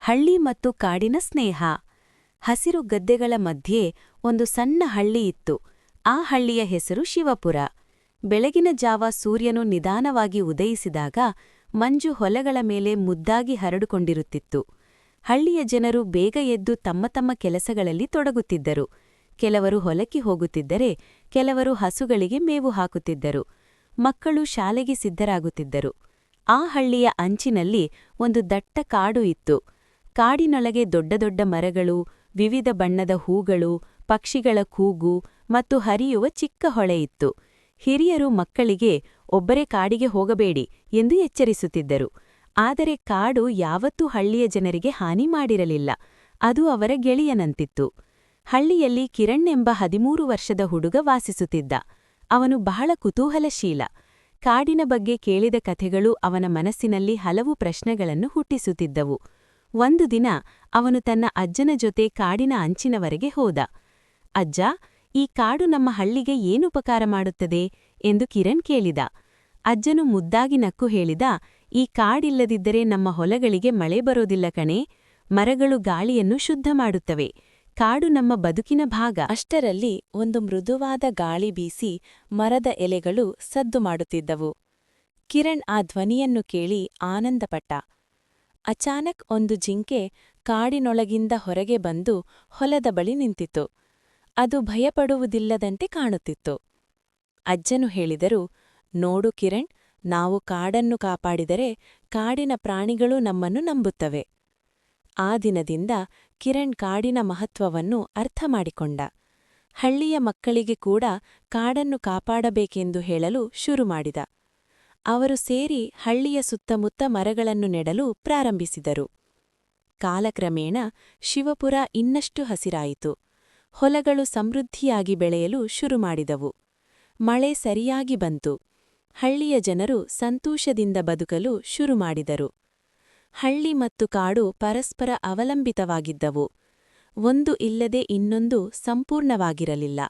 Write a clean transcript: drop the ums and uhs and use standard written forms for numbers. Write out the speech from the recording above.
ಹಳ್ಳಿ ಮತ್ತು ಕಾಡಿನ ಸ್ನೇಹ. ಹಸಿರು ಗದ್ದೆಗಳ ಮಧ್ಯೆ ಒಂದು ಸಣ್ಣ ಹಳ್ಳಿ ಇತ್ತು. ಆ ಹಳ್ಳಿಯ ಹೆಸರು ಶಿವಪುರ. ಬೆಳಗಿನ ಜಾವ ಸೂರ್ಯನು ನಿಧಾನವಾಗಿ ಉದಯಿಸಿದಾಗ ಮಂಜು ಹೊಲಗಳ ಮೇಲೆ ಮುದ್ದಾಗಿ ಹರಡಿಕೊಂಡಿರುತ್ತಿತ್ತು. ಹಳ್ಳಿಯ ಜನರು ಬೇಗ ಎದ್ದು ತಮ್ಮ ತಮ್ಮ ಕೆಲಸಗಳಲ್ಲಿ ತೊಡಗುತ್ತಿದ್ದರು. ಕೆಲವರು ಹೊಲಕ್ಕೆ ಹೋಗುತ್ತಿದ್ದರೆ ಕೆಲವರು ಹಸುಗಳಿಗೆ ಮೇವು ಹಾಕುತ್ತಿದ್ದರು. ಮಕ್ಕಳು ಶಾಲೆಗೆ ಸಿದ್ಧರಾಗುತ್ತಿದ್ದರು. ಆ ಹಳ್ಳಿಯ ಅಂಚಿನಲ್ಲಿ ಒಂದು ದಟ್ಟ ಕಾಡು ಇತ್ತು. ಕಾಡಿನೊಳಗೆ ದೊಡ್ಡ ದೊಡ್ಡ ಮರಗಳು, ವಿವಿಧ ಬಣ್ಣದ ಹೂಗಳು, ಪಕ್ಷಿಗಳ ಕೂಗು ಮತ್ತು ಹರಿಯುವ ಚಿಕ್ಕ ಹೊಳೆಯಿತ್ತು. ಹಿರಿಯರು ಮಕ್ಕಳಿಗೆ ಒಬ್ಬರೇ ಕಾಡಿಗೆ ಹೋಗಬೇಡಿ ಎಂದು ಎಚ್ಚರಿಸುತ್ತಿದ್ದರು. ಆದರೆ ಕಾಡು ಯಾವತ್ತೂ ಹಳ್ಳಿಯ ಜನರಿಗೆ ಹಾನಿ ಮಾಡಿರಲಿಲ್ಲ. ಅದು ಅವರ ಗೆಳೆಯನಂತಿತ್ತು. ಹಳ್ಳಿಯಲ್ಲಿ ಕಿರಣ್ ಎಂಬ 13 ವರ್ಷದ ಹುಡುಗ ವಾಸಿಸುತ್ತಿದ್ದ. ಅವನು ಬಹಳ ಕುತೂಹಲಶೀಲ. ಕಾಡಿನ ಬಗ್ಗೆ ಕೇಳಿದ ಕಥೆಗಳು ಅವನ ಮನಸ್ಸಿನಲ್ಲಿ ಹಲವು ಪ್ರಶ್ನೆಗಳನ್ನು ಹುಟ್ಟಿಸುತ್ತಿದ್ದವು. ಒಂದು ದಿನ ಅವನು ತನ್ನ ಅಜ್ಜನ ಜೊತೆ ಕಾಡಿನ ಅಂಚಿನವರೆಗೆ ಹೋದ. ಅಜ್ಜ, ಈ ಕಾಡು ನಮ್ಮ ಹಳ್ಳಿಗೆ ಏನುಪಕಾರ ಮಾಡುತ್ತದೆ ಎಂದು ಕಿರಣ್ ಕೇಳಿದ. ಅಜ್ಜನು ಮುದ್ದಾಗಿ ನಕ್ಕು ಹೇಳಿದ, ಈ ಕಾಡಿಲ್ಲದಿದ್ದರೆ ನಮ್ಮ ಹೊಲಗಳಿಗೆ ಮಳೆ ಬರೋದಿಲ್ಲ ಕಣೇ. ಮರಗಳು ಗಾಳಿಯನ್ನು ಶುದ್ಧ ಮಾಡುತ್ತವೆ. ಕಾಡು ನಮ್ಮ ಬದುಕಿನ ಭಾಗ. ಅಷ್ಟರಲ್ಲಿ ಒಂದು ಮೃದುವಾದ ಗಾಳಿ ಬೀಸಿ ಮರದ ಎಲೆಗಳು ಸದ್ದು ಮಾಡುತ್ತಿದ್ದವು. ಕಿರಣ್ ಆ ಧ್ವನಿಯನ್ನು ಕೇಳಿ ಆನಂದಪಟ್ಟ. ಅಚಾನಕ್ ಒಂದು ಜಿಂಕೆ ಕಾಡಿನೊಳಗಿಂದ ಹೊರಗೆ ಬಂದು ಹೊಲದ ಬಳಿ ನಿಂತಿತು. ಅದು ಭಯಪಡುವುದಿಲ್ಲದಂತೆ ಕಾಣುತ್ತಿತ್ತು. ಅಜ್ಜನು ಹೇಳಿದರು, ನೋಡು ಕಿರಣ್, ನಾವು ಕಾಡನ್ನು ಕಾಪಾಡಿದರೆ ಕಾಡಿನ ಪ್ರಾಣಿಗಳು ನಮ್ಮನ್ನು ನಂಬುತ್ತವೆ. ಆ ದಿನದಿಂದ ಕಿರಣ್ ಕಾಡಿನ ಮಹತ್ವವನ್ನು ಅರ್ಥಮಾಡಿಕೊಂಡ. ಹಳ್ಳಿಯ ಮಕ್ಕಳಿಗೆ ಕೂಡ ಕಾಡನ್ನು ಕಾಪಾಡಬೇಕೆಂದು ಹೇಳಲು ಶುರುಮಾಡಿದ. ಅವರು ಸೇರಿ ಹಳ್ಳಿಯ ಸುತ್ತಮುತ್ತ ಮರಗಳನ್ನು ನೆಡಲು ಪ್ರಾರಂಭಿಸಿದರು. ಕಾಲಕ್ರಮೇಣ ಶಿವಪುರ ಇನ್ನಷ್ಟು ಹಸಿರಾಯಿತು. ಹೊಲಗಳು ಸಮೃದ್ಧಿಯಾಗಿ ಬೆಳೆಯಲು ಶುರುಮಾಡಿದವು. ಮಳೆ ಸರಿಯಾಗಿ ಬಂತು. ಹಳ್ಳಿಯ ಜನರು ಸಂತೋಷದಿಂದ ಬದುಕಲು ಶುರುಮಾಡಿದರು. ಹಳ್ಳಿ ಮತ್ತು ಕಾಡು ಪರಸ್ಪರ ಅವಲಂಬಿತವಾಗಿದ್ದವು. ಒಂದು ಇಲ್ಲದೆ ಇನ್ನೊಂದು ಸಂಪೂರ್ಣವಾಗಿರಲಿಲ್ಲ.